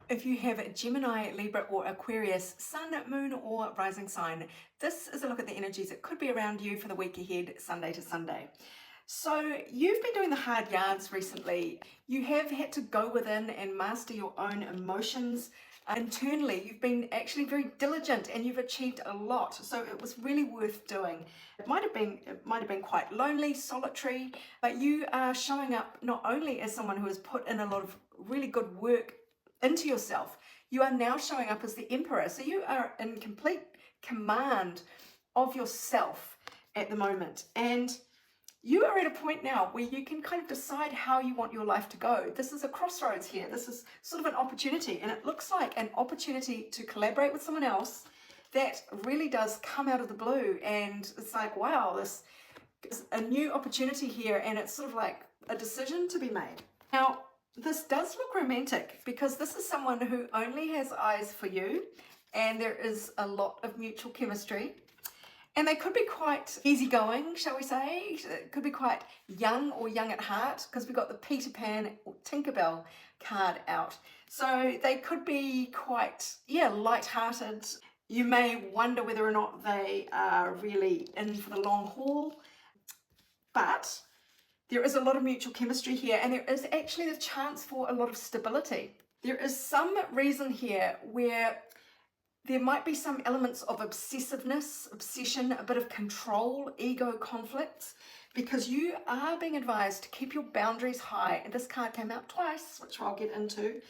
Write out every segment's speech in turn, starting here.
If you have a Gemini, Libra, or Aquarius, Sun, Moon, or Rising sign, this is a look at the energies that could be around you for the week ahead, Sunday to Sunday. So, you've been doing the hard yards recently. You have had to go within and master your own emotions. Internally, you've been actually very diligent and you've achieved a lot. So, it was really worth doing. It might have been quite lonely, solitary, but you are showing up not only as someone who has put in a lot of really good work into yourself, you are now showing up as the emperor. So you are in complete command of yourself at the moment. And you are at a point now where you can kind of decide how you want your life to go. This is a crossroads here. This is sort of an opportunity, and it looks like an opportunity to collaborate with someone else that really does come out of the blue. And it's like, wow, this is a new opportunity here, and it's sort of like a decision to be made. Now, this does look romantic because this is someone who only has eyes for you, and there is a lot of mutual chemistry. And they could be quite easygoing, shall we say. It could be quite young or young at heart, because we've got the Peter Pan or Tinkerbell card out. So they could be quite, light-hearted. You may wonder whether or not they are really in for the long haul, but there is a lot of mutual chemistry here, and there is actually the chance for a lot of stability. There is some reason here where there might be some elements of obsessiveness, obsession, a bit of control, ego conflicts, because you are being advised to keep your boundaries high. And this card came out twice, which I'll get into.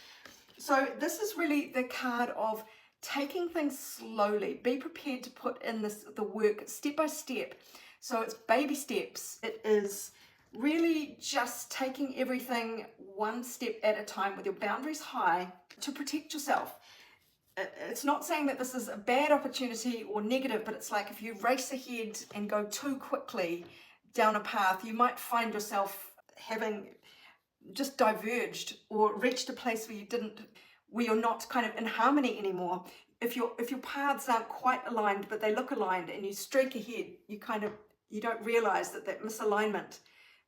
So this is really the card of taking things slowly. Be prepared to put in the work step by step. So it's baby steps. It is really just taking everything one step at a time with your boundaries high to protect yourself. It's not saying that this is a bad opportunity or negative, but it's like if you race ahead and go too quickly down a path, you might find yourself having just diverged or reached a place where you're not kind of in harmony anymore. If your paths aren't quite aligned, but they look aligned, and you streak ahead, you don't realize that misalignment,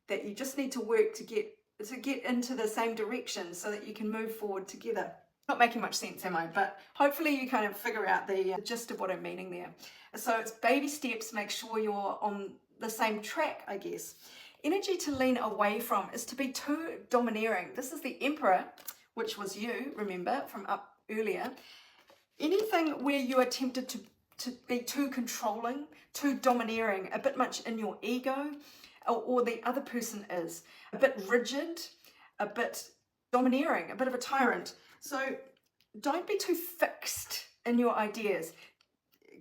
that you just need to work to get into the same direction so that you can move forward together. Not making much sense, am I? But hopefully you kind of figure out the gist of what I'm meaning there. So it's baby steps, make sure you're on the same track, I guess. Energy to lean away from is to be too domineering. This is the Emperor, which was you, remember, from up earlier. Anything where you are tempted to be too controlling, too domineering, a bit much in your ego, or the other person is, a bit rigid, a bit domineering, a bit of a tyrant. So don't be too fixed in your ideas.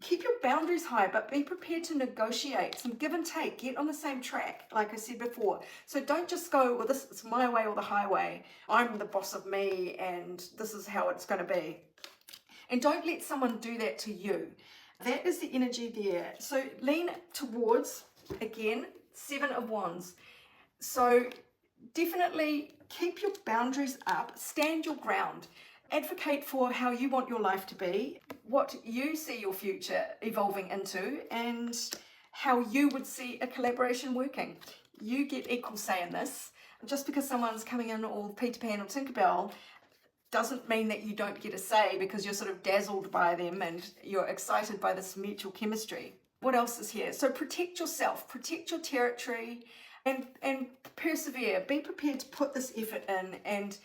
Keep your boundaries high, but be prepared to negotiate, some give and take, get on the same track, like I said before. So don't just go, well, this is my way or the highway. I'm the boss of me, and this is how it's going to be. And don't let someone do that to you. That is the energy there. So lean towards, again, 7 of Wands. So definitely keep your boundaries up, stand your ground, advocate for how you want your life to be, what you see your future evolving into, and how you would see a collaboration working. You get equal say in this. Just because someone's coming in all Peter Pan or Tinkerbell doesn't mean that you don't get a say, because you're sort of dazzled by them and you're excited by this mutual chemistry. What else is here? So protect yourself, protect your territory, and persevere. Be prepared to put this effort in and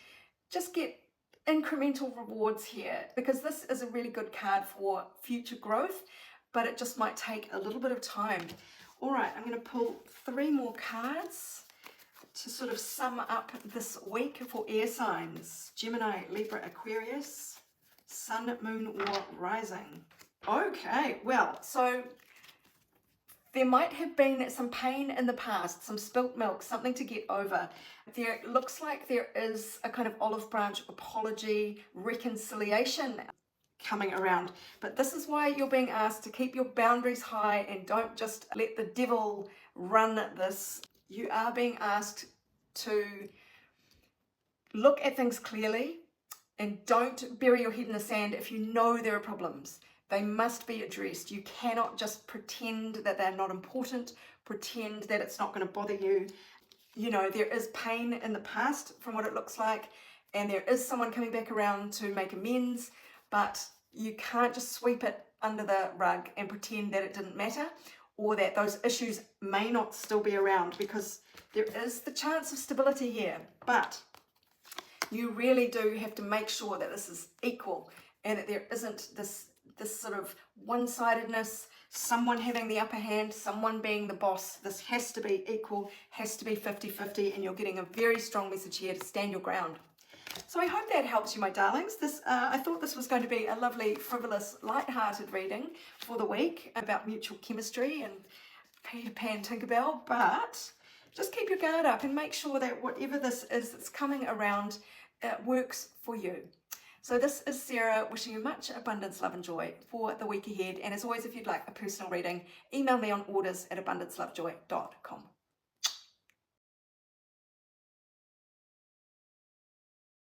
just get incremental rewards here, because this is a really good card for future growth, but it just might take a little bit of time. All right, I'm going to pull 3 more cards to sort of sum up this week for air signs: Gemini, Libra, Aquarius, Sun, Moon, or Rising. Okay, well, so there might have been some pain in the past, some spilt milk, something to get over. There looks like there is a kind of olive branch apology, reconciliation coming around. But this is why you're being asked to keep your boundaries high and don't just let the devil run this. You are being asked to look at things clearly and don't bury your head in the sand if you know there are problems. They must be addressed. You cannot just pretend that they're not important, pretend that it's not going to bother you. You know, there is pain in the past from what it looks like, and there is someone coming back around to make amends, but you can't just sweep it under the rug and pretend that it didn't matter, or that those issues may not still be around, because there is the chance of stability here, but you really do have to make sure that this is equal and that there isn't this sort of one-sidedness, someone having the upper hand, someone being the boss. This has to be equal, has to be 50-50, and you're getting a very strong message here to stand your ground. So I hope that helps you, my darlings. I thought this was going to be a lovely, frivolous, light-hearted reading for the week about mutual chemistry and Peter Pan Tinkerbell, but just keep your guard up and make sure that whatever this is that's coming around, it works for you. So this is Sarah wishing you much abundance, love and joy for the week ahead. And as always, if you'd like a personal reading, email me on orders@abundancelovejoy.com.